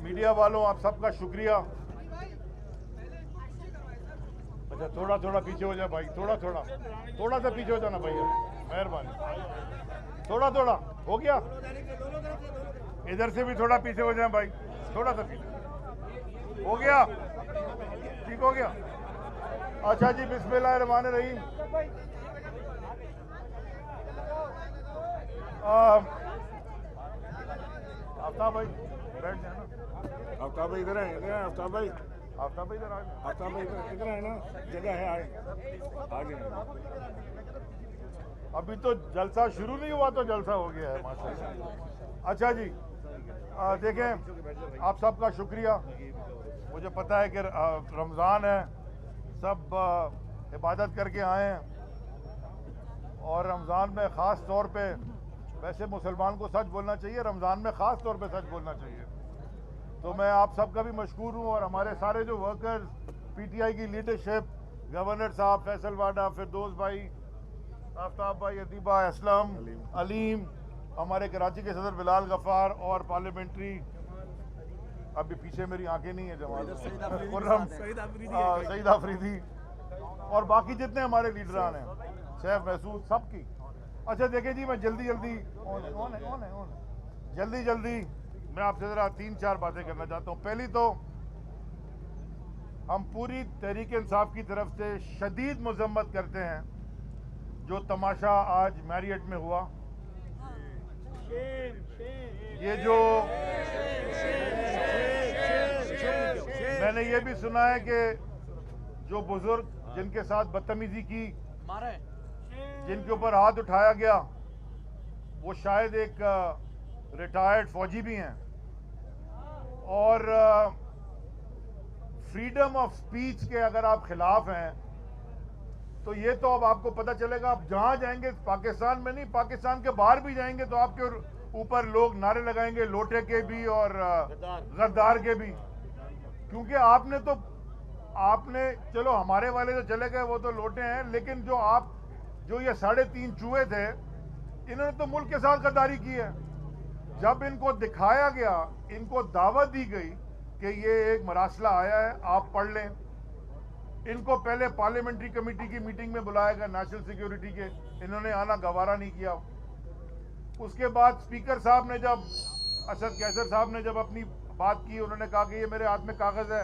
Media वालों आप सबका शुक्रिया। अच्छा थोड़ा थोड़ा पीछे हो जाए भाई, थोड़ा सा पीछे हो जाना भैया, मेहरबानी। थोड़ा हो गया, इधर से भी थोड़ा पीछे हो जाए भाई, थोड़ा सा पीछे हो गया, ठीक हो गया। अच्छा जी, बिस्मिल्लाहिर्रहमानिर्रहीम। आफ्ताब भाई बैठ जाए ना। आफ्ताब भाई इधर है, आफ्ताब भाई इधर आ जाए। आफ्ताब भाई इधर है ना, जगह है, आगे। अभी तो जलसा शुरू नहीं हुआ तो जलसा हो गया है माशाल्लाह। अच्छा जी, देखें, आप सबका शुक्रिया। मुझे पता है कि रमज़ान है, सब इबादत करके आए हैं, और रमज़ान में ख़ास तौर पे, वैसे मुसलमान को सच बोलना चाहिए, रमज़ान में ख़ास तौर पे सच बोलना चाहिए। तो मैं आप सबका भी मशकूर हूँ, और हमारे सारे जो वर्कर्स, पीटीआई की लीडरशिप, गवर्नर साहब फैसल वाडा, फिरदौस भाई, आफ्ताब भाई, अदीबा, असलम, अलीम, हमारे कराची के सदर बिलाल गफ़ार, और पार्लियामेंट्री, अभी पीछे मेरी आंखें नहीं है जमाल, सईद आफरीदी, और बाकी जितने हमारे लीडरान हैं, सैफ महसूद, सबकी। अच्छा देखिए जी, मैं जल्दी मैं आपसे ज़रा 3-4 बातें करना चाहता हूँ। पहली तो, हम पूरी तहरीक इंसाफ की तरफ से शदीद मजम्मत करते हैं जो तमाशा आज मैरियट में हुआ। ये जो मैंने ये भी सुना है कि जो बुजुर्ग जिनके साथ बदतमीजी की, जिनके ऊपर हाथ उठाया गया, वो शायद एक रिटायर्ड फौजी भी हैं, और फ्रीडम ऑफ स्पीच के अगर आप खिलाफ हैं तो ये तो अब आपको पता चलेगा। आप जहां जाएंगे, पाकिस्तान में नहीं, पाकिस्तान के बाहर भी जाएंगे तो आपके ऊपर लोग नारे लगाएंगे, लोटे के भी और गद्दार के भी। क्योंकि आपने चलो हमारे वाले जो चले गए वो तो लोटे हैं, लेकिन जो ये 3.5 चूहे थे, इन्होंने तो मुल्क के साथ गद्दारी की है। जब इनको दिखाया गया, इनको दावत दी गई कि ये एक मरासला आया है, आप पढ़ लें, इनको पहले पार्लियामेंट्री कमेटी की मीटिंग में बुलाया गया नेशनल सिक्योरिटी के, इन्होंने आना गवारा नहीं किया। उसके बाद स्पीकर साहब ने जब, असद कैसर साहब ने जब अपनी बात की, उन्होंने कहा कि ये मेरे हाथ में कागज है,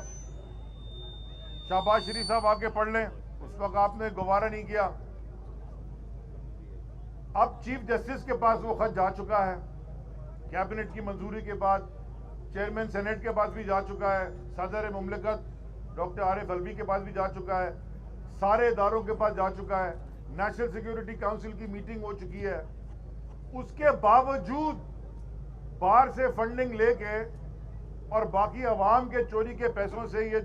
शहबाज शरीफ साहब आके पढ़ लें, उस वक्त आपने गवारा नहीं किया। अब चीफ जस्टिस के पास वो खत जा चुका है, कैबिनेट की मंजूरी के बाद, चेयरमैन सेनेट के पास भी जा चुका है, सदर मुमलिकत डॉक्टर आरिफ अलवी के पास भी जा चुका है, सारे इदारों के पास जा चुका है, नेशनल सिक्योरिटी काउंसिल की मीटिंग हो चुकी है। उसके बावजूद बाहर से फंडिंग लेके और बाकी अवाम के चोरी के पैसों से ये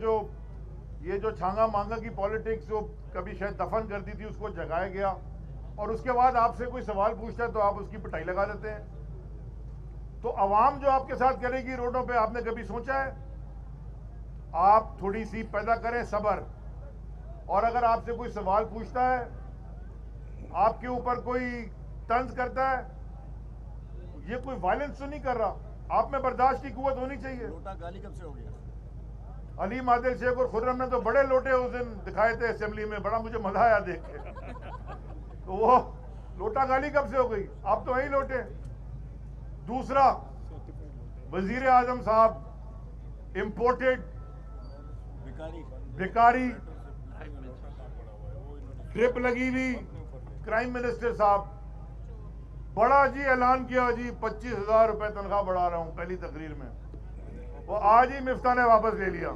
जो छांगा मांगा की पॉलिटिक्स जो कभी शायद दफन कर दी थी, उसको जगाया गया, और उसके बाद आपसे कोई सवाल पूछता है तो आप उसकी पिटाई लगा देते हैं। तो अवाम जो आपके साथ करेगी रोडों पे, आपने कभी सोचा है? आप थोड़ी सी पैदा करें सब्र, और अगर आपसे कोई सवाल पूछता है, आपके ऊपर कोई तंज करता है, ये कोई वायलेंस तो नहीं कर रहा, आप में बर्दाश्त की कुव्वत होनी चाहिए। लोटा गाली कब से हो गया? अली आदिल शेख और खुर्रम ने तो बड़े लोटे उस दिन दिखाए थे असेंबली में, बड़ा मुझे मजा आया देख के। तो वो लोटा गाली कब से हो गई? आप तो वही लोटे। दूसरा, वजीर आजम साहब इंपोर्टेड भिखारी, ट्रिप लगी हुई, क्राइम मिनिस्टर साहब बड़ा जी ऐलान किया जी 25,000 रुपए तनख्वाह बढ़ा रहा हूं पहली तकरीर में, वो आज ही मिफ्ता ने वापस ले लिया।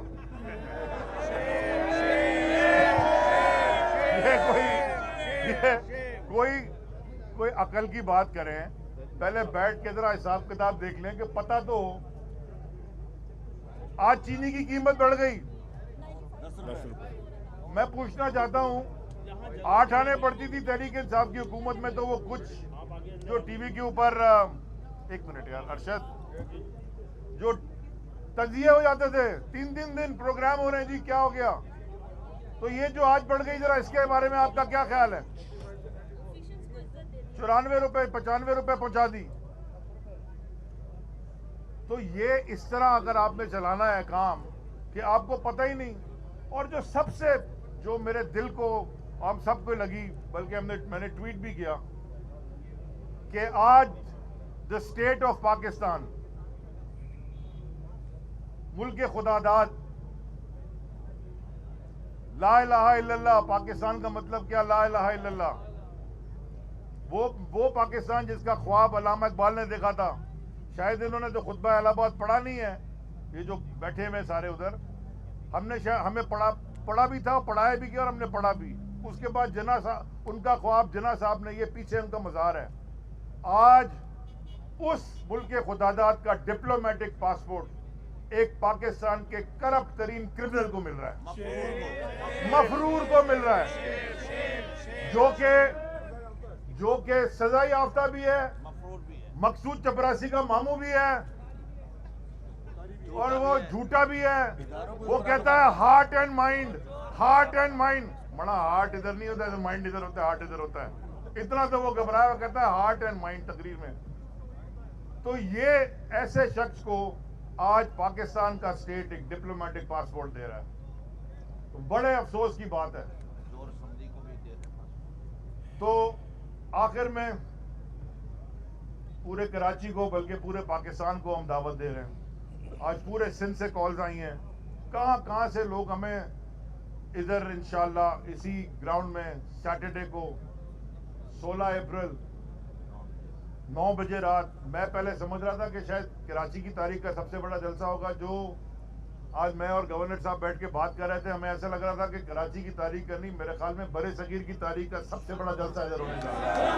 कोई अकल की बात करें, पहले बैठ के जरा हिसाब किताब देख लें कि पता तो हो। आज चीनी की कीमत बढ़ गई, 10 रुपए। मैं पूछना चाहता हूं, 8 आने पड़ती थी तहरीक इंसाफ की हुकूमत में, तो वो कुछ जो टीवी के ऊपर, 1 मिनट यार अरशद, जो तजिए हो जाते थे, 3-3 दिन प्रोग्राम हो रहे हैं जी, क्या हो गया? तो ये जो आज बढ़ गई, जरा इसके बारे में आपका क्या ख्याल है? 94 रुपए 95 रुपए पहुंचा दी। तो ये इस तरह अगर आपने चलाना है काम कि आपको पता ही नहीं, और जो मेरे दिल को हम सबको लगी, बल्कि मैंने ट्वीट भी किया कि आज द स्टेट ऑफ पाकिस्तान, मुल्क खुदादाद, ला इलाहा इल्लल्लाह, पाकिस्तान का मतलब क्या, ला इलाहा इल्लल्लाह, वो पाकिस्तान जिसका ख्वाब अल्लामा इकबाल ने देखा था। शायद इन्होंने तो खुतबा इलाहाबाद पढ़ा नहीं है, ये जो बैठे हुए सारे उधर, हमें पढ़ा भी था, पढ़ाया भी किया और हमने पढ़ा भी। उसके बाद जना साहब, उनका ख्वाब जना साहब ने, ये पीछे उनका मज़ार है। आज उस मुल्क के खुदादाद का डिप्लोमेटिक पासपोर्ट एक पाकिस्तान के करप्ट तरीन क्रिमिनल को मिल रहा है, मफरूर को मिल रहा है, जो कि सजा याफ्ता भी है, मकसूद चपरासी का मामू भी है, और वो झूठा भी है। वो कहता है heart and mind, heart and mind. बड़ा हार्ट इधर नहीं होता है, माइंड इधर होता है, हार्ट इधर होता है। इतना तो वो घबराया, वो कहता है हार्ट एंड माइंड तकरीर में। तो ये ऐसे शख्स को आज पाकिस्तान का स्टेट एक डिप्लोमेटिक पासपोर्ट दे रहा है, तो बड़े अफसोस की बात है। तो आखिर में पूरे कराची को, बल्कि पूरे पाकिस्तान को हम दावत दे रहे हैं। आज पूरे सिंध से कॉल्स आई हैं, कहां से लोग हमें इधर इंशाल्लाह इसी ग्राउंड में सैटरडे को 16 अप्रैल 9 बजे रात, मैं पहले समझ रहा था कि शायद कराची की तारीख का सबसे बड़ा जलसा होगा, जो आज मैं और गवर्नर साहब बैठ के बात कर रहे थे, हमें ऐसा लग रहा था कि कराची की तारीख का नहीं, मेरे ख्याल में बड़े सगीर की तारीख का सबसे बड़ा जलसा इधर होने जा रहा है,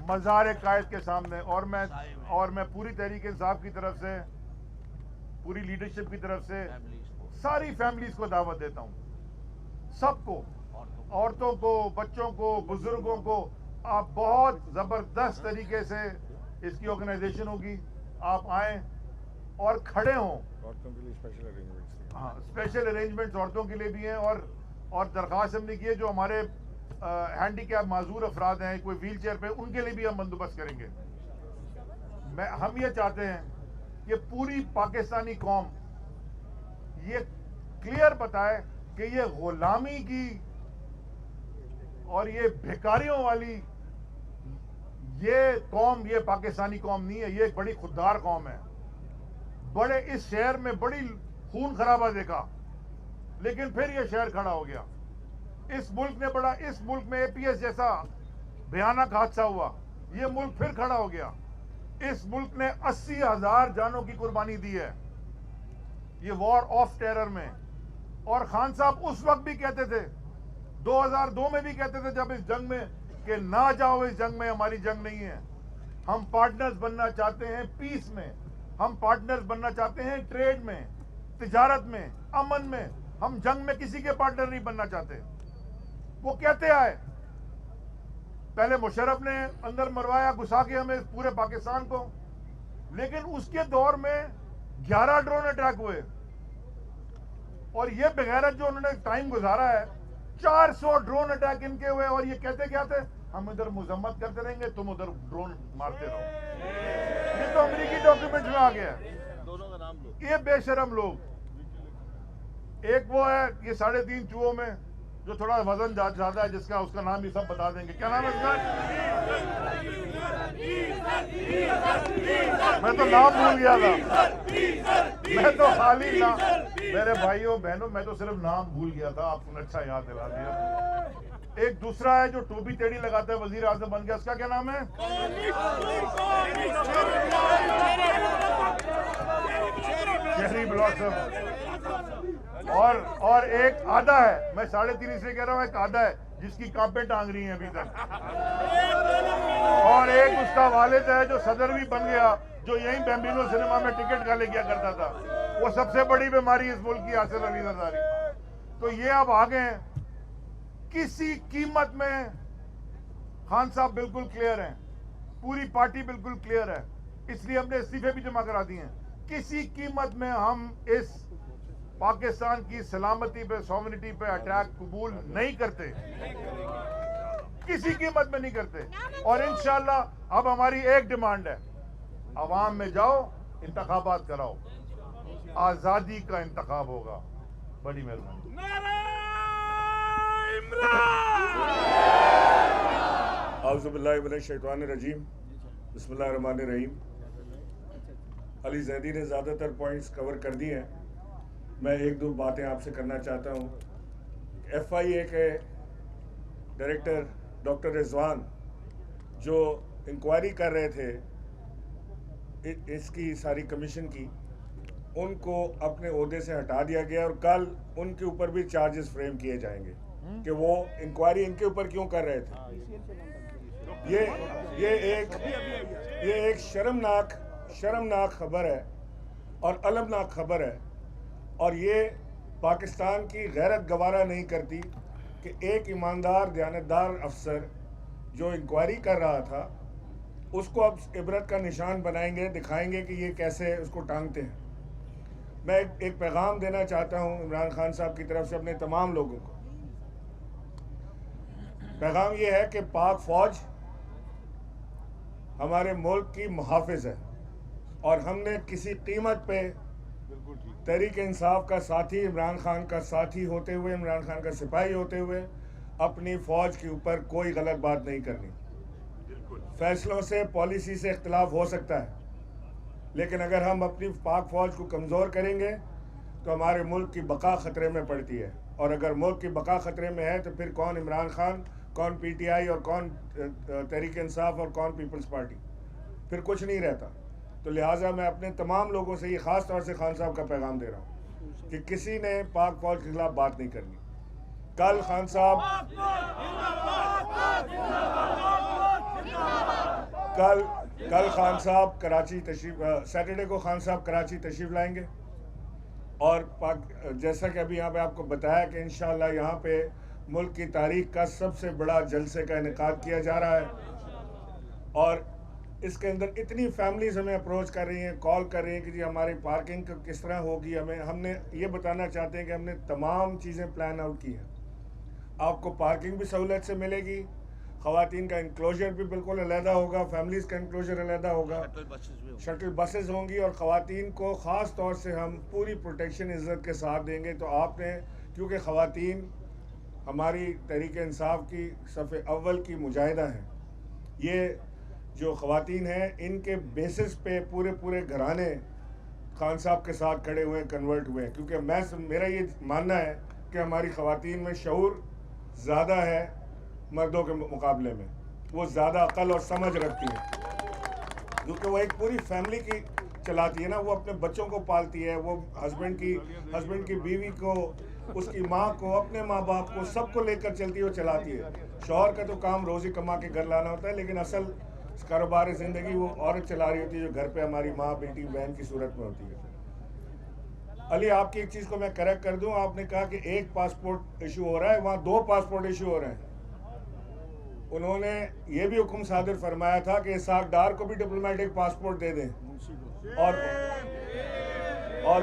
मज़ार कायद के सामने। और मैं पूरी तहरीक इंसाफ की तरफ से, पूरी लीडरशिप की तरफ से सारी फैमिलीज को दावत देता हूँ, सबको, औरतों को, बच्चों को, बुजुर्गों को, आप बहुत जबरदस्त तरीके से इसकी ऑर्गेनाइजेशन होगी, आप आए और खड़े हों। औरतों के लिए स्पेशल अरेंजमेंट्स, हाँ, स्पेशल अरेंजमेंट्स औरतों के लिए भी हैं, और दरख्वास्त हमने की है जो हमारे हैंडीकैप माजूर अफराद हैं, कोई व्हील चेयर पे, उनके लिए भी हम बंदोबस्त करेंगे। हम ये चाहते हैं कि पूरी पाकिस्तानी कौम ये क्लियर बताए कि ये गुलामी की और ये भिखारियों वाली ये कौम, ये पाकिस्तानी कौम नहीं है, ये एक बड़ी खुददार कौम है। बड़े इस शहर में बड़ी खून खराबा देखा, लेकिन फिर ये शहर खड़ा हो गया। इस मुल्क में एपीएस जैसा भयानक हादसा हुआ, ये मुल्क फिर खड़ा हो गया। इस मुल्क ने 80,000 जानों की कुर्बानी दी है ये वॉर ऑफ टेरर में। और खान साहब उस वक्त भी कहते थे, 2002 में भी कहते थे जब इस जंग में, कि ना जाओ इस जंग में, हमारी जंग नहीं है, हम पार्टनर्स बनना चाहते हैं पीस में, हम पार्टनर्स बनना चाहते हैं ट्रेड में, तिजारत में, अमन में, हम जंग में किसी के पार्टनर नहीं बनना चाहते। वो कहते आए, पहले मुशर्रफ ने अंदर मरवाया घुसा के हमें पूरे पाकिस्तान को, लेकिन उसके दौर में 11 ड्रोन अटैक हुए, और ये बगैरत जो उन्होंने टाइम गुजारा है, 400 ड्रोन अटैक इनके हुए, और ये कहते क्या थे, हम इधर मुजम्मत करते रहेंगे, तुम उधर ड्रोन मारते रहो। ये तो अमेरिकी डॉक्यूमेंट में आ गया है। दोनों का नाम लो। ये बेशरम लोग, एक वो है ये 3.5 चूहों में जो थोड़ा वजन ज्यादा है, जिसका उसका नाम भी सब बता देंगे, क्या नाम है उसका, मैं तो नाम भूल गया था, मैं तो खाली नाम, मेरे भाइयों बहनों मैं तो सिर्फ नाम भूल गया था, आपने अच्छा याद दिला दिया। एक दूसरा है जो टोपी टेढ़ी लगाता है, वजीर आजम बन गया, उसका क्या नाम है, चेरी ब्लॉसम। और एक आधा है, मैं 3.5 इसलिए कह रहा हूं, एक आधा है जिसकी कांपें टांग रही हैं अभी तक, और एक उसका वालिद है जो सदर भी बन गया, जो यहीं बैम्बिनो सिनेमा में टिकट का ले गया करता था। वो सबसे बड़ी बीमारी इस मुल्क की आसिफ अली जरदारी। तो ये अब आ गए हैं, किसी कीमत में खान साहब बिल्कुल क्लियर हैं, पूरी पार्टी बिल्कुल क्लियर है, इसलिए हमने इस्तीफे भी जमा करा दिए हैं। किसी कीमत में हम इस पाकिस्तान की सलामती पे, सॉवरेनिटी पे अटैक कबूल नहीं करते, किसी कीमत में नहीं करते। और इंशाल्लाह अब हमारी एक डिमांड है, अवाम में जाओ, इंतखाबात कराओ, आज़ादी का इंतखाब होगा। बड़ी मेहरबानी। औज़ुबिल्लाहिमिनश्शैतानिर्रजीम, बिस्मिल्लाहिर्रहमानिर्रहीम। अली ज़ैदी ने ज़्यादातर पॉइंट्स कवर कर दिए हैं। मैं एक दो बातें आपसे करना चाहता हूँ। FIA के डायरेक्टर डॉक्टर रिजवान जो इंक्वायरी कर रहे थे इसकी सारी कमीशन की, उनको अपने ओहदे से हटा दिया गया और कल उनके ऊपर भी चार्जेस फ्रेम किए जाएंगे कि वो इंक्वायरी इनके ऊपर क्यों कर रहे थे। ये एक शर्मनाक खबर है और अलमनाक खबर है, और ये पाकिस्तान की गैरत गवारा नहीं करती कि एक ईमानदार दयानतदार अफसर जो इंक्वायरी कर रहा था उसको अब इबरत का निशान बनाएंगे, दिखाएंगे कि ये कैसे उसको टांगते हैं। मैं एक पैगाम देना चाहता हूं इमरान खान साहब की तरफ से अपने तमाम लोगों को। पैगाम ये है कि पाक फौज हमारे मुल्क की मुहाफिज है और हमने किसी कीमत पे तहरीक इंसाफ का साथी, इमरान खान का साथी होते हुए, इमरान खान का सिपाही होते हुए अपनी फ़ौज के ऊपर कोई गलत बात नहीं करनी। फैसलों से, पॉलिसी से इख्तिलाफ हो सकता है, लेकिन अगर हम अपनी पाक फ़ौज को कमज़ोर करेंगे तो हमारे मुल्क की बका ख़तरे में पड़ती है, और अगर मुल्क की बका ख़तरे में है तो फिर कौन इमरान खान, कौन PTI और कौन तहरीक इंसाफ और कौन पीपल्स पार्टी, फिर कुछ नहीं रहता। तो लिहाजा मैं अपने तमाम लोगों से ये ख़ास तौर से खान साहब का पैगाम दे रहा हूँ कि किसी ने पाक फ़ौज के खिलाफ बात नहीं करनी। कल खान साहब कल खान साहब कराची तशरीफ, सैटरडे को खान साहब कराची तशरीफ़ लाएंगे, और जैसा कि अभी यहाँ पे आपको बताया कि इंशाअल्लाह यहाँ पे मुल्क की तारीख का सबसे बड़ा जलसे का इनेकाद किया जा रहा है, और इसके अंदर इतनी फैमिलीज हमें अप्रोच कर रही हैं, कॉल कर रही हैं कि जी हमारी पार्किंग किस तरह होगी। हमने ये बताना चाहते हैं कि हमने तमाम चीज़ें प्लान आउट की हैं। आपको पार्किंग भी सहूलत से मिलेगी, ख़वातीन का इंक्लोजर भी बिल्कुल अलहदा होगा, फैमिलीज़ का इंक्लोजर अलहदा होगा, शटल बसेस होंगी, और ख़वातीन को ख़ास तौर से हम पूरी प्रोटेक्शन इज़्ज़त के साथ देंगे। तो आपने, क्योंकि ख़वातीन हमारी तहरीक इंसाफ की सफ़े अव्वल की मुजाहिदा हैं, ये जो ख़वातीन हैं इनके बेसिस पे पूरे घराने खान साहब के साथ खड़े हुए, कन्वर्ट हुए हैं, क्योंकि मेरा ये मानना है कि हमारी ख़वातीन में शऊर ज़्यादा है मर्दों के मुकाबले में, वो ज़्यादा अक़ल और समझ रखती हैं, क्योंकि वो एक पूरी फैमिली की चलाती है ना, वो अपने बच्चों को पालती है, वो हस्बैंड की बीवी को, उसकी माँ को, अपने माँ बाप को, सबको लेकर चलती है, वो चलाती है। शौहर का तो काम रोज़ी कमा के घर लाना होता है, लेकिन असल कारोबार ज़िंदगी वो औरत चला रही होती है, जो घर पे हमारी माँ, बेटी, बहन की सूरत में होती है। अली, आपकी एक चीज़ को मैं करेक्ट कर दूं, आपने कहा कि एक पासपोर्ट इशू हो रहा है, वहाँ 2 पासपोर्ट इशू हो रहे हैं। उन्होंने ये भी हुक्म सादिर फरमाया था कि इसाक डार को भी डिप्लोमेटिक पासपोर्ट दे दें, और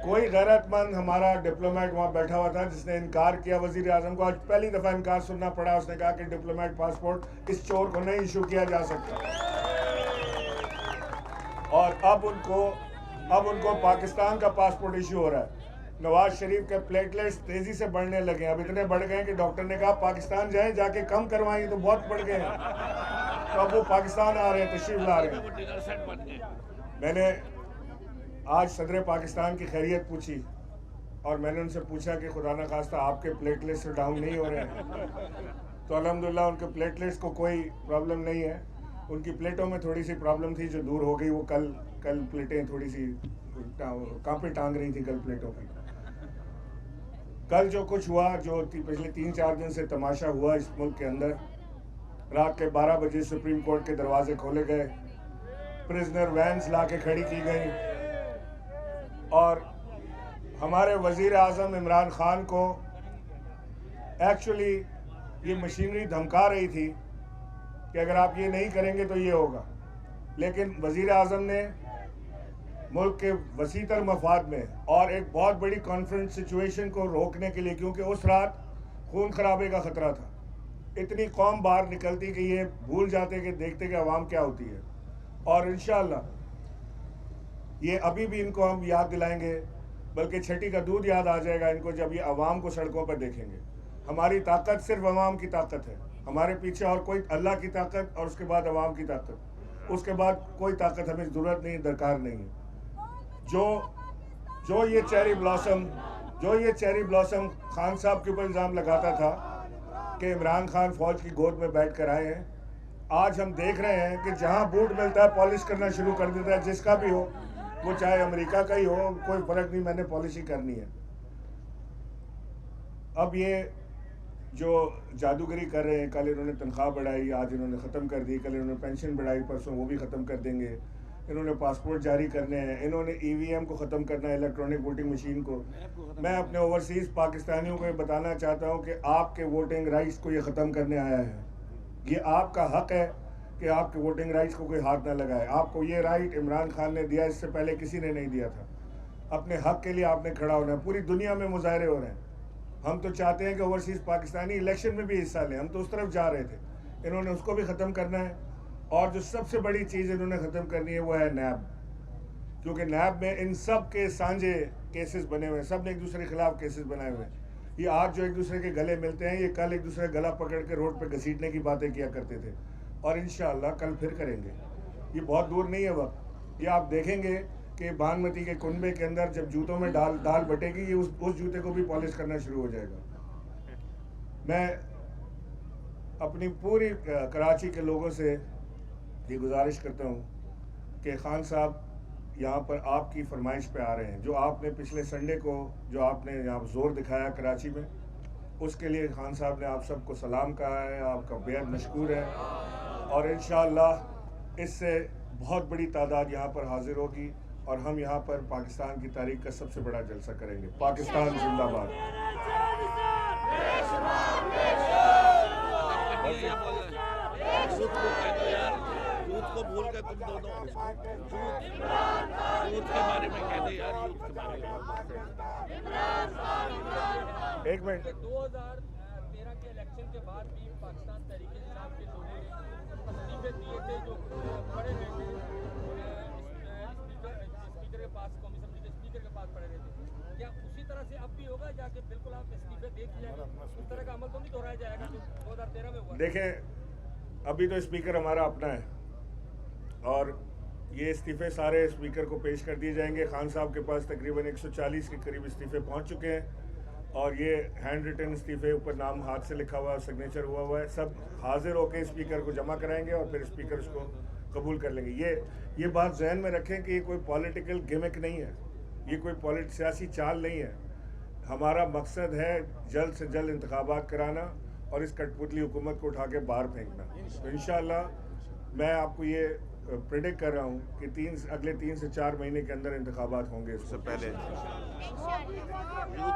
कोई गैरतमंद हमारा डिप्लोमेट वहाँ बैठा हुआ था जिसने इनकार किया वज़ीर आज़म को। आज पहली दफ़ा इनकार सुनना पड़ा, उसने कहा कि डिप्लोमेट पासपोर्ट इस चोर को नहीं इशू किया जा सकता, और अब उनको पाकिस्तान का पासपोर्ट इशू हो रहा है। नवाज शरीफ के प्लेटलेट्स तेज़ी से बढ़ने लगे हैं, अब इतने बढ़ गए कि डॉक्टर ने कहा पाकिस्तान जाएं, जाके कम करवाएं, तो बहुत बढ़ गए हैं, तो अब वो पाकिस्तान आ रहे हैं, तशरीफ ला रहे हैं। मैंने आज सदर पाकिस्तान की खैरियत पूछी, और मैंने उनसे पूछा कि खुदा न खास्ता आपके प्लेटलेट्स तो डाउन नहीं हो रहे हैं, तो अल्हम्दुलिल्लाह उनके प्लेटलेट्स को कोई प्रॉब्लम नहीं है। उनकी प्लेटों में थोड़ी सी प्रॉब्लम थी जो दूर हो गई, वो कल प्लेटें थोड़ी सी कांपे टांग रही थी कल प्लेटों की। कल जो कुछ हुआ, जो पिछले 3-4 दिन से तमाशा हुआ इस मुल्क के अंदर, रात के 12 बजे सुप्रीम कोर्ट के दरवाजे खोले गए, प्रिजनर वैन्स ला के खड़ी की गई, और हमारे वज़ीर आज़म इमरान खान को एक्चुअली ये मशीनरी धमका रही थी कि अगर आप ये नहीं करेंगे तो ये होगा, लेकिन वज़ीर आज़म ने मुल्क के वसीतर मफाद में और एक बहुत बड़ी कॉन्फ्रेंस सिचुएशन को रोकने के लिए, क्योंकि उस रात खून खराबे का ख़तरा था, इतनी कौम बाहर निकलती कि ये भूल जाते कि देखते कि अवाम क्या होती है, और इंशाअल्लाह ये अभी भी इनको हम याद दिलाएंगे, बल्कि छठी का दूध याद आ जाएगा इनको जब ये अवाम को सड़कों पर देखेंगे। हमारी ताकत सिर्फ अवाम की ताकत है, हमारे पीछे और कोई, अल्लाह की ताकत और उसके बाद अवाम की ताकत, उसके बाद कोई ताकत हमें ज़रूरत नहीं, दरकार नहीं है। जो ये चेरी ब्लॉसम खान साहब के ऊपर इल्ज़ाम लगाता था कि इमरान खान फौज की गोद में बैठ कर आए हैं, आज हम देख रहे हैं कि जहां बूट मिलता है पॉलिश करना शुरू कर देता है, जिसका भी हो, वो चाहे अमेरिका का ही हो, कोई फ़र्क नहीं, मैंने पॉलिशी करनी है। अब ये जो जादूगरी कर रहे हैं, कल इन्होंने तनख्वाह बढ़ाई, आज इन्होंने ख़त्म कर दी, कल इन्होंने पेंशन बढ़ाई, परसों वो भी ख़त्म कर देंगे, इन्होंने पासपोर्ट जारी करने हैं, इन्होंने EVM को ख़त्म करना है, इलेक्ट्रॉनिक वोटिंग मशीन को। मैं अपने ओवरसीज़ पाकिस्तानियों को ये बताना चाहता हूँ कि आपके वोटिंग राइट्स को ये ख़त्म करने आया है। ये आपका हक़ है कि आपके वोटिंग राइट्स को कोई हाथ ना लगाए। आपको ये राइट इमरान खान ने दिया, इससे पहले किसी ने नहीं दिया था। अपने हक़ के लिए आपने खड़ा होना है। पूरी दुनिया में मुजाहरे हो रहे हैं। हम तो चाहते हैं कि ओवरसीज़ पाकिस्तानी इलेक्शन में भी हिस्सा लें, हम तो उस तरफ जा रहे थे, इन्होंने उसको भी ख़त्म करना है। और जो सबसे बड़ी चीज़ इन्होंने ख़त्म करनी है वो है नैब, क्योंकि नैब में इन सब के सांझे केसेस बने हुए हैं, सब ने एक दूसरे के खिलाफ केसेस बनाए हुए हैं। ये आज जो एक दूसरे के गले मिलते हैं, ये कल एक दूसरे का गला पकड़ के रोड पे घसीटने की बातें किया करते थे, और इंशाअल्लाह कल फिर करेंगे। ये बहुत दूर नहीं है वक्त। ये आप देखेंगे कि बागमती के कुनबे के अंदर जब जूतों में दाल बटेगी, ये उस जूते को भी पॉलिश करना शुरू हो जाएगा। मैं अपनी पूरी कराची के लोगों से ये गुजारिश करता हूँ कि खान साहब यहाँ पर आपकी फरमाइश पे आ रहे हैं। जो आपने पिछले संडे को जो आपने यहाँ जोर दिखाया कराची में, उसके लिए खान साहब ने आप सबको सलाम कहा है, आपका बेहद मशकूर है। और इंशाअल्लाह इससे बहुत बड़ी तादाद यहाँ पर हाजिर होगी और हम यहाँ पर पाकिस्तान की तारीख का सबसे बड़ा जलसा करेंगे। पाकिस्तान जिंदाबाद। यूथ को भूल के तुम दोनों यूथ के बारे में कह दे यार, यूथ के बारे में। एक मिनट। 2013 के इलेक्शन के बाद भी पाकिस्तान तहरीक-ए-इंसाफ के लोगों ने इस्तीफे दिए थे, जो खड़े रहे थे स्पीकर के पास, कौमी असेंबली के स्पीकर के पास खड़े रहे थे। क्या उसी तरह से अब भी होगा, जाके बिल्कुल आप इस्तीफे दे दिया, उस तरह का अमल तो नहीं दोहराया जाएगा जो 2013 में हुआ? देखें, अभी तो स्पीकर हमारा अपना है और ये इस्तीफे सारे स्पीकर को पेश कर दिए जाएंगे। खान साहब के पास तकरीबन 140 के करीब इस्तीफे पहुंच चुके हैं और ये हैंड रिटन इस्तीफे, ऊपर नाम हाथ से लिखा हुआ, सिग्नेचर हुआ है, सब हाजिर होकर स्पीकर को जमा कराएंगे और फिर स्पीकर उसको कबूल कर लेंगे। ये बात जहन में रखें कि ये कोई पॉलिटिकल गिमिक नहीं है, ये कोई सियासी चाल नहीं है। हमारा मकसद है जल्द से जल्द इंतखाबात कराना और इस कठपुतली हुकूमत को उठा के बाहर फेंकना। तो इंशाअल्लाह मैं आपको ये प्रेडिक्ट कर रहा हूँ कि अगले 3 से 4 महीने के अंदर इंतखाबात होंगे। इससे पहले यूथ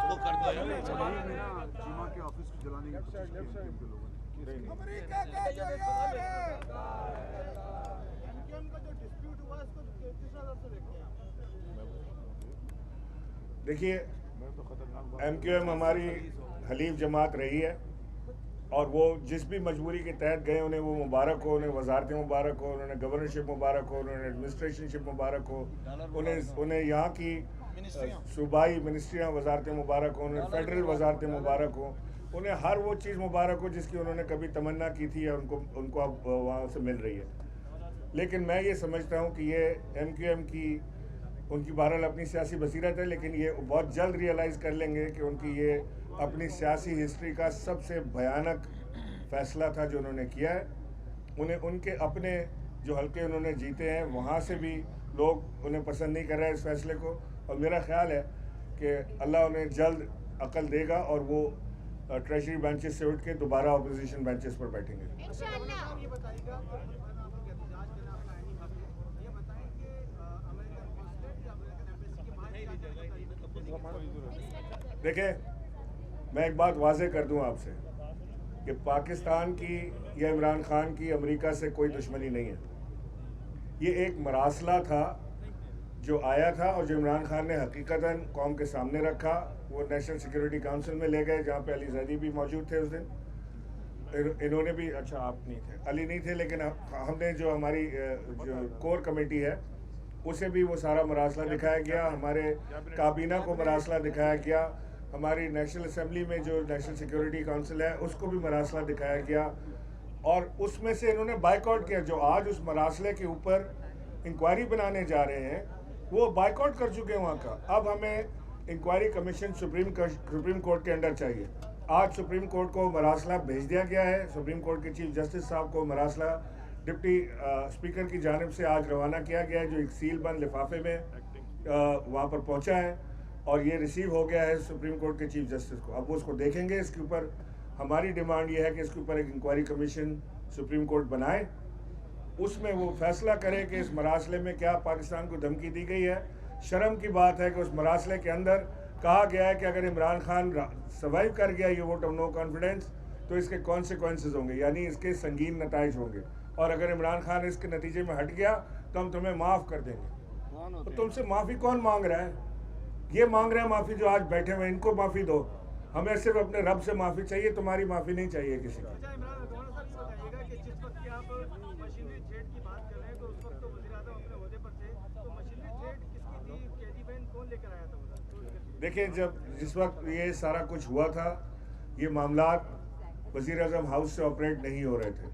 को कर दो यार। चीमा के ऑफिस को जलाने की कोशिश की उनके लोगों ने। अमेरिका का जो यार है, एमकेएम का जो डिस्प्यूट हुआ इसको किस नजर से देखते हैं आप? देखिए, एमक्यूएम हमारी हलीफ जमात रही है और वो जिस भी मजबूरी के तहत गए उन्हें वो मुबारक हो, उन्हें वजारतें मुबारक हो, उन्हें गवर्नरशिप मुबारक हो, उन्हें एडमिनिस्ट्रेशनशिप मुबारक हो, उन्हें यहाँ की सूबाई मिनिस्ट्रियाँ वजारतें मुबारक हो, उन्हें फेडरल वजारतें मुबारक हो, उन्हें हर वो चीज़ मुबारक हो जिसकी उन्होंने कभी तमन्ना की थी या उनको अब वहाँ से मिल रही है। लेकिन मैं ये समझता हूँ कि ये एमक्यूएम की उनकी बहरहाल अपनी सियासी बसीरत है, लेकिन ये बहुत जल्द रियलाइज़ कर लेंगे कि उनकी ये अपनी सियासी हिस्ट्री का सबसे भयानक फ़ैसला था जो उन्होंने किया है। उन्हें उनके अपने जो हल्के उन्होंने जीते हैं वहाँ से भी लोग उन्हें पसंद नहीं कर रहे हैं इस फैसले को, और मेरा ख्याल है कि अल्लाह उन्हें जल्द अकल देगा और वो ट्रेजरी बेंचेस से उठ के दोबारा अपोजिशन बेंचेस पर बैठेंगे। ये बताइएगा कि एहतजाज करना अपना आईनी हक है, ये बताएं कि अमेरिकन कॉन्सुलेट या अमेरिकन एम्बेसी के बाहर देखें, मैं एक बात वाज़ेह कर दूं आपसे कि पाकिस्तान की या इमरान खान की अमेरिका से कोई दुश्मनी नहीं है। ये एक मरासला था जो आया था और जो इमरान खान ने हकीकतन कौम के सामने रखा। वो नेशनल सिक्योरिटी काउंसिल में ले गए जहाँ पे अली जैदी भी मौजूद थे उस दिन, इन्होंने भी, अच्छा आप नहीं थे, अली नहीं थे, लेकिन हमने जो हमारी जो कोर कमेटी है उसे भी वो सारा मरासला दिखाया गया, हमारे काबीना को मरासला दिखाया गया, हमारी नेशनल असेंबली में जो नेशनल सिक्योरिटी काउंसिल है उसको भी मरासला दिखाया गया, और उसमें से इन्होंने बाइकआउट किया। जो आज उस मरासले के ऊपर इंक्वायरी बनाने जा रहे हैं वो बाइकआउट कर चुके हैं वहाँ का। अब हमें इंक्वायरी कमीशन सुप्रीम कोर्ट के अंडर चाहिए। आज सुप्रीम कोर्ट को मरासला भेज दिया गया है, सुप्रीम कोर्ट के चीफ जस्टिस साहब को मरासला डिप्टी स्पीकर की जानिब से आज रवाना किया गया है, जो एक सील बंद लिफाफे में वहाँ पर पहुँचा है और ये रिसीव हो गया है सुप्रीम कोर्ट के चीफ जस्टिस को। अब वो उसको देखेंगे। इसके ऊपर हमारी डिमांड ये है कि इसके ऊपर एक इंक्वायरी कमीशन सुप्रीम कोर्ट बनाए, उसमें वो फैसला करे कि इस मरासले में क्या पाकिस्तान को धमकी दी गई है। शर्म की बात है कि उस मरासले के अंदर कहा गया है कि अगर इमरान खान सर्वाइव कर गया ये वोट ऑफ नो कॉन्फिडेंस तो इसके कॉन्सिक्वेंसेज होंगे, यानी इसके संगीन नताइज होंगे, और अगर इमरान खान इसके नतीजे में हट गया तो हम तुम्हें माफ़ कर देंगे। तो तुमसे माफ़ी कौन मांग रहा है? ये मांग रहे हैं माफ़ी जो आज बैठे हुए, इनको माफ़ी दो। हमें सिर्फ अपने रब से माफ़ी चाहिए, तुम्हारी माफ़ी नहीं चाहिए किसी की। अच्छा इमरान गवर्नर साहब ये बताइएगा कि जिस वक्त की आप मशीनरी ट्रेड की बात कर रहे हैं तो उस वक्त तो वज़ीर आज़म अपने ओहदे पर थे, तो मशीनरी ट्रेड किसकी थी? केजी बैन कौन लेकर आया था उधर? देखिए, जिस वक्त ये सारा कुछ हुआ था, ये मामलात वज़ीर आज़म हाउस से ऑपरेट नहीं हो रहे थे,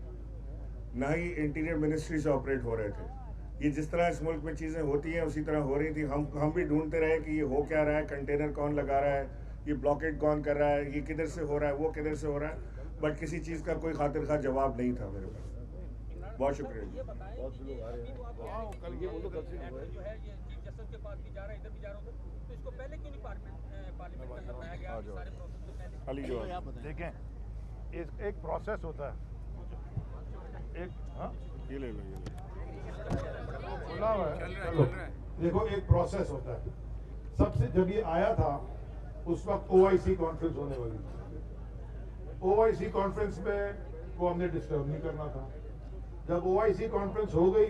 ना ही इंटीरियर मिनिस्ट्री से ऑपरेट हो रहे थे। ये जिस तरह इस मुल्क में चीज़ें होती हैं उसी तरह हो रही थी। हम भी ढूंढते रहे कि ये हो क्या रहा है, कंटेनर कौन लगा रहा है, ये ब्लॉकेट कौन कर रहा है, ये किधर से हो रहा है, वो किधर से हो रहा है, बट किसी चीज़ का कोई खातिर खा जवाब नहीं था मेरे पास। बहुत शुक्रिया। ये बताएं कि ये अभी तो आप कल ये बोलो कल से जो है ये चीफ जस्टिस के पास भी जा रहा है, इधर भी जा रहा होगा, तो इसको पहले क्यों नहीं पार्लियामेंट में बताया गया सारे प्रोसेस से पहले? अली जो देखें, एक प्रोसेस होता है, ये ले लो, खुला हुआ है। चलो, देखो एक प्रोसेस होता है। सबसे जब ये आया था उस वक्त OIC कॉन्फ्रेंस होने वाली थी। OIC कॉन्फ्रेंस में को हमने डिस्टर्ब नहीं करना था। जब OIC कॉन्फ्रेंस हो गई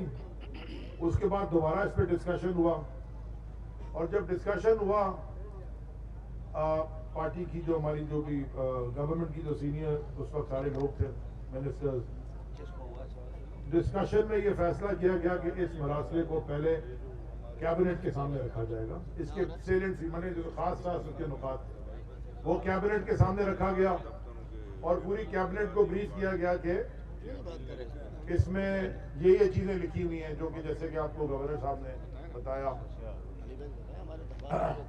उसके बाद दोबारा इस पर डिस्कशन हुआ, और जब डिस्कशन हुआ पार्टी की जो हमारी जो भी गवर्नमेंट की जो सीनियर उस वक्त सारे लोग थे, मिनिस्टर्स, डिस्कशन में ये फैसला किया गया कि इस मरासले को पहले कैबिनेट के सामने रखा जाएगा। इसके सेलेंट माने जो खास उसके नुकात थे वो कैबिनेट के सामने रखा गया, और पूरी कैबिनेट को ब्रीफ किया गया कि इसमें ये चीजें लिखी हुई हैं जो कि जैसे कि आपको गवर्नर साहब ने बताया।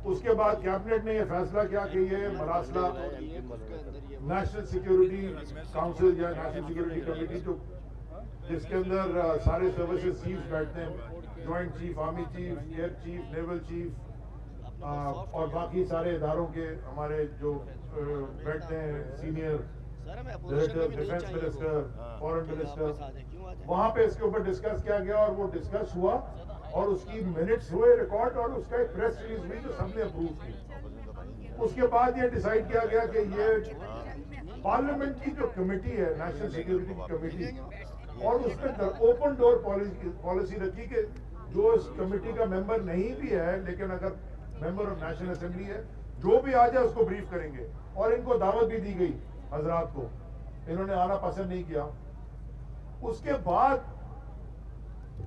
उसके बाद कैबिनेट ने ये फैसला किया कि ये मरासला नेशनल सिक्योरिटी काउंसिल या नेशनल सिक्योरिटी कमेटी जो जिसके अंदर सारे सर्विसेज चीफ बैठते हैं, joint chief, army chief, air chief, naval chief और बाकी सारे इदारों के हमारे जो बैठते हैं senior director, defence minister, foreign minister, वहां पे इसके ऊपर डिस्कस किया गया, और वो डिस्कस हुआ और उसकी मिनट्स हुए रिकॉर्ड, और उसका एक प्रेस रिलीज हुई जो सबने अप्रूव की। उसके बाद ये डिसाइड किया गया कि ये पार्लियामेंट की जो कमेटी है, नेशनल सिक्योरिटी कमेटी, और उसमें ओपन डोर पॉलिसी रखी कि जो इस कमेटी का मेंबर नहीं भी है लेकिन अगर मेंबर ऑफ नेशनल असेंबली है, जो भी आ जाए उसको ब्रीफ करेंगे। और इनको दावत भी दी गई हजरात को, इन्होंने आना पसंद नहीं किया। उसके बाद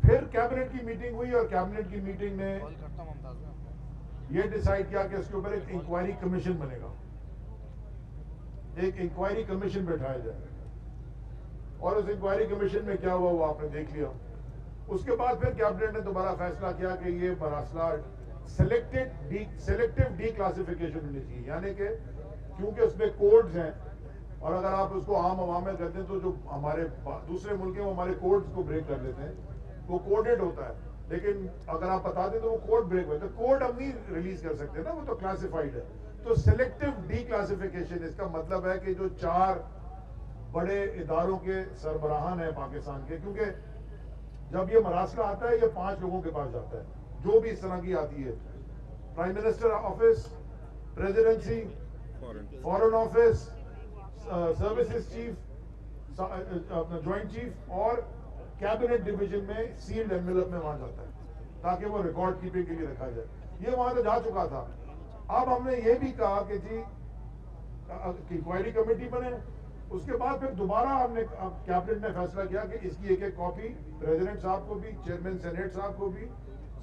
फिर कैबिनेट की मीटिंग हुई, और कैबिनेट की मीटिंग ने यह डिसाइड किया कि इसके ऊपर एक इंक्वायरी कमीशन बनेगा, एक इंक्वायरी कमीशन बैठाया जाएगा। और उस इंक्वायरी कमीशन में क्या हुआ वो आपने देख लिया। उसके बाद फिर कैबिनेट ने दोबारा फैसला किया कि ये मरासला सेलेक्टिव डी क्लासिफिकेशन होनी चाहिए, यानी कि क्योंकि उसमें कोड्स हैं, और अगर आप उसको आम आवाम में करते हैं तो जो हमारे दूसरे मुल्क हैं वो हमारे कोड्स को ब्रेक कर देते हैं, वो कोडेड होता है, लेकिन अगर आप बता दें तो वो कोड ब्रेक होता है। कोड हम नहीं रिलीज कर सकते ना, वो तो क्लासिफाइड है। तो सेलेक्टिव डी क्लासिफिकेशन, इसका मतलब है कि जो 4 बड़े इदारों के सरबराहान है पाकिस्तान के, क्योंकि जब ये मरासला आता है ये 5 लोगों के पास जाता है, जो भी इस तरह की आती है, prime minister office, presidency, foreign office, services chief, joint chief, और कैबिनेट डिवीजन में सील्ड एनवेलप में वहां जाता है ताकि वो रिकॉर्ड कीपिंग के लिए रखा जाए। ये वहां तो जा चुका था। अब हमने ये भी कहा कि जी इंक्वायरी कमेटी बने, उसके बाद फिर दोबारा हमने कैबिनेट ने फैसला किया कि इसकी एक कॉपी प्रेसिडेंट साहब को भी, चेयरमैन सेनेट साहब को भी,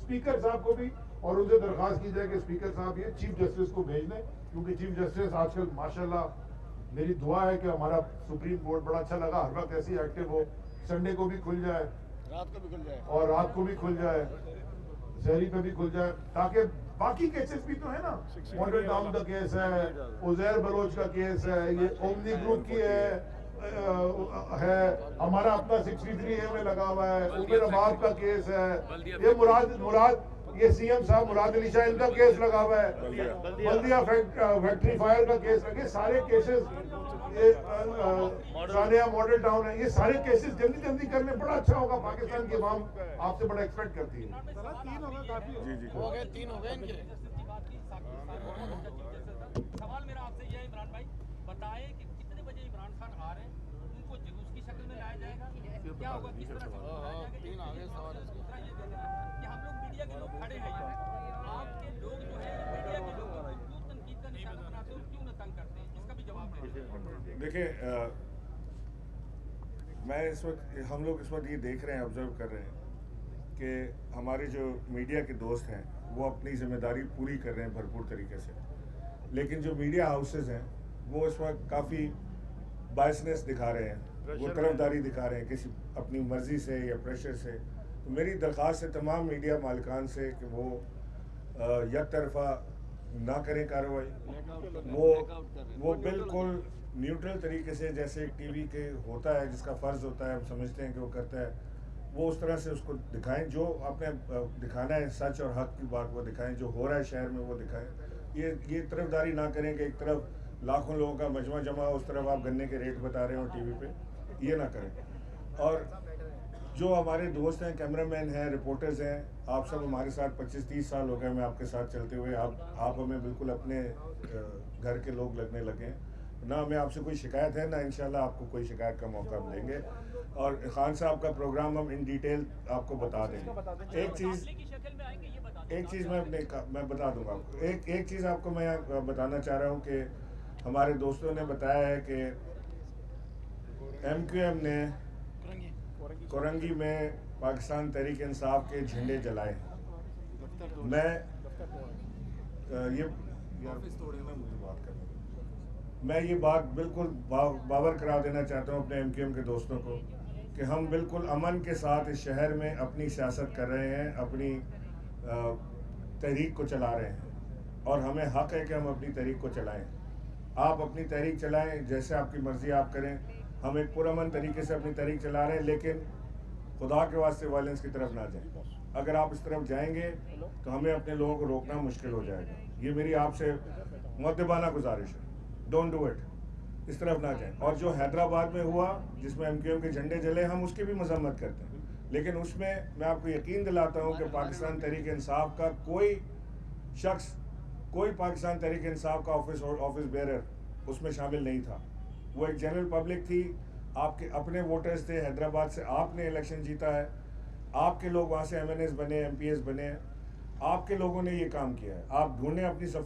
स्पीकर साहब को भी, और उनसे दरख्वास्त की जाए कि स्पीकर साहब ये चीफ जस्टिस को भेज दें, क्योंकि चीफ जस्टिस आजकल माशाल्लाह मेरी दुआ है कि हमारा सुप्रीम कोर्ट बड़ा अच्छा लगा, हर वक्त ऐसी एक्टिव हो, संडे को भी खुल जाए, रात को भी खुल जाए और रात को भी खुल जाए, शहरी पे भी खुल जाए, ताकि बाकी केसेस भी तो है ना, मॉडल टाउन का केस है, उजैर बलोच का केस है, ये ओमनी ग्रुप की है, हमारा अपना 63A में लगा हुआ है, उमर अबाब का केस है, ये मुराद ये सीएम साहब मुराद अली शाह इनका केस लगा हुआ है, बल्दिया फैक्ट्री फायर का केस लगे, सारे केसेस, ये सानिया मॉडल टाउन है, ये सारे केसेस जल्दी जल्दी करने बड़ा अच्छा होगा। पाकिस्तान की आवाम आपसे बड़ा एक्सपेक्ट करती है। तीन होगा काफी हो गए 3 हो गए इनके सवाल मेरा आपसे ये है इमरान भाई, बताएं कि कितने बजे इमरान खान आ रहे हैं, उनको जुलूस की शक्ल में लाया जाएगा, क्या होगा, किस तरह से लाया जाएगा? 3 आ गए सवाल दूसरा ये दे देना कि हम लोग मीडिया के लोग खड़े हैं यहाँ, आपके लोग जो है मीडिया के लोग क्यों तनकीद का निशाना बनाते हैं और क्यों न तंग करते हैं, इसका भी जवाब दें। देखिए, मैं इस वक्त, हम लोग इस वक्त ये देख रहे हैं, ऑब्जर्व कर रहे हैं कि हमारे जो मीडिया के दोस्त हैं वो अपनी जिम्मेदारी पूरी कर रहे हैं भरपूर तरीके से, लेकिन जो मीडिया हाउसेस हैं वो इस वक्त काफ़ी बायसनेस दिखा रहे हैं, वो तरफदारी दिखा रहे हैं किसी अपनी मर्जी से या प्रेशर से। तो मेरी दरख्वास्त है तमाम मीडिया मालिकान से कि वो एक तरफा ना करें कार्रवाई, वो बिल्कुल न्यूट्रल तरीके से, जैसे टीवी के होता है जिसका फ़र्ज़ होता है, हम समझते हैं कि वो करता है, वो उस तरह से उसको दिखाएं, जो आपने दिखाना है सच और हक की बात वो दिखाएं, जो हो रहा है शहर में वो दिखाएं। ये तरफदारी ना करें कि एक तरफ लाखों लोगों का मजमा जमा, उस तरफ आप गन्ने के रेट बता रहे हो टीवी पे, ये ना करें। और जो हमारे दोस्त हैं, कैमरामैन हैं, रिपोर्टर्स हैं, आप सब हमारे साथ 25-30 साल हो गए हमें आपके साथ चलते हुए, आप हमें बिल्कुल अपने घर के लोग लगने लगे हैं, ना हमें आपसे कोई शिकायत है, ना इंशाल्लाह आपको कोई शिकायत का मौका हम देंगे। और खान साहब का प्रोग्राम हम इन डिटेल आपको बता देंगे। एक चीज़ मैं बता दूंगा आपको, एक चीज़ आपको मैं बताना चाह रहा हूँ कि हमारे दोस्तों ने बताया है कि MQM ने कोरंगी में पाकिस्तान तहरीक इंसाफ के झंडे जलाए हैं। मैं ये बात बिल्कुल बावर करा देना चाहता हूँ अपने MQM के दोस्तों को कि हम बिल्कुल अमन के साथ इस शहर में अपनी सियासत कर रहे हैं, अपनी तहरीक को चला रहे हैं, और हमें हक है कि हम अपनी तहरीक को चलाएं। आप अपनी तहरीक चलाएं, जैसे आपकी मर्ज़ी आप करें, हम एक पुरअमन तरीके से अपनी तहरीक चला रहे हैं, लेकिन खुदा के वास्ते वायलेंस की तरफ ना जाएं। अगर आप इस तरफ जाएंगे तो हमें अपने लोगों को रोकना मुश्किल हो जाएगा। ये मेरी आपसे मुअद्दबाना गुजारिश है, डोंट डू इट, इस तरफ ना जाएं। और जो हैदराबाद में हुआ जिसमें MQM के झंडे जले, हम उसकी भी मजम्मत करते हैं, लेकिन उसमें मैं आपको यकीन दिलाता हूँ कि पाकिस्तान तहरीक इंसाफ का कोई शख्स, कोई पाकिस्तान तहरीक इंसाफ का ऑफिस बेरर उसमें शामिल नहीं था। वो एक जनरल पब्लिक थी, आपके अपने वोटर्स थे, हैदराबाद से आपने इलेक्शन जीता है, आपके लोग वहाँ से MNAs बने, MPs बने, आपके लोगों ने ये काम किया है। आप ढूंढें अपनी सफ़ों